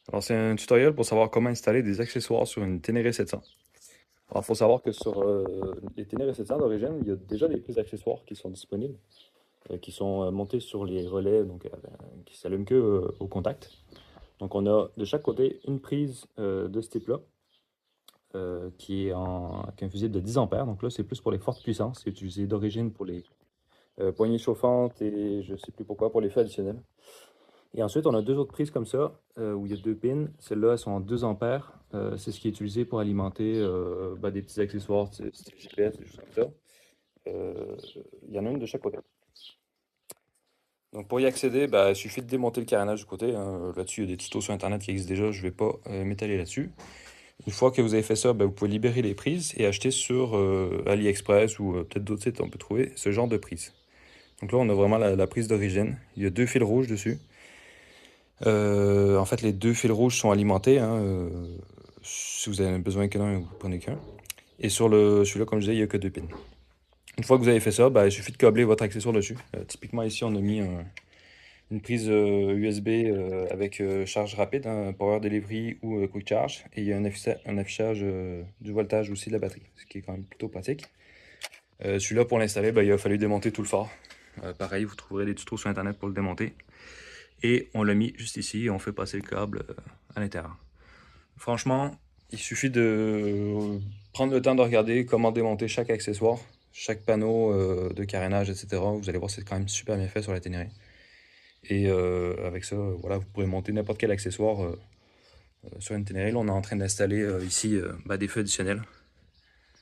Alors, c'est un tutoriel pour savoir comment installer des accessoires sur une Ténéré 700. Alors, il faut savoir que sur les Ténéré 700 d'origine, il y a déjà des prises d'accessoires qui sont disponibles, qui sont montées sur les relais, donc qui s'allument que au contact. Donc, on a de chaque côté une prise de ce type-là, qui est un fusible de 10 ampères. Donc là, c'est plus pour les fortes puissances. C'est utilisé d'origine pour les poignées chauffantes et je sais plus pourquoi, pour les feux additionnels. Et ensuite, on a deux autres prises comme ça, où il y a deux pins. Celles-là, elles sont en 2 ampères. C'est ce qui est utilisé pour alimenter des petits accessoires, style GPS, des choses comme ça. Il y en a une de chaque côté. Donc pour y accéder, il suffit de démonter le carénage du côté, hein. Là-dessus, il y a des tutos sur Internet qui existent déjà, je ne vais pas m'étaler là-dessus. Une fois que vous avez fait ça, vous pouvez libérer les prises et acheter sur AliExpress ou peut-être d'autres sites, on peut trouver ce genre de prise. Donc là, on a vraiment la prise d'origine. Il y a deux fils rouges dessus. En fait, les deux fils rouges sont alimentés, hein, si vous avez besoin que d'un, vous prenez qu'un. Et sur celui-là, comme je disais, il n'y a que deux pins. Une fois que vous avez fait ça, il suffit de câbler votre accessoire dessus. Typiquement, ici, on a mis une prise USB avec charge rapide, hein, Power Delivery ou Quick Charge. Et il y a un affichage du voltage aussi de la batterie, ce qui est quand même plutôt pratique. Celui-là, pour l'installer, il a fallu démonter tout le phare. Pareil, vous trouverez des tutos sur Internet pour le démonter. Et on l'a mis juste ici et on fait passer le câble à l'intérieur. Franchement, il suffit de prendre le temps de regarder comment démonter chaque accessoire, chaque panneau de carénage, etc. Vous allez voir, c'est quand même super bien fait sur la Ténéré. Et avec ça, voilà, vous pourrez monter n'importe quel accessoire sur une Ténéré. Là, on est en train d'installer ici des feux additionnels.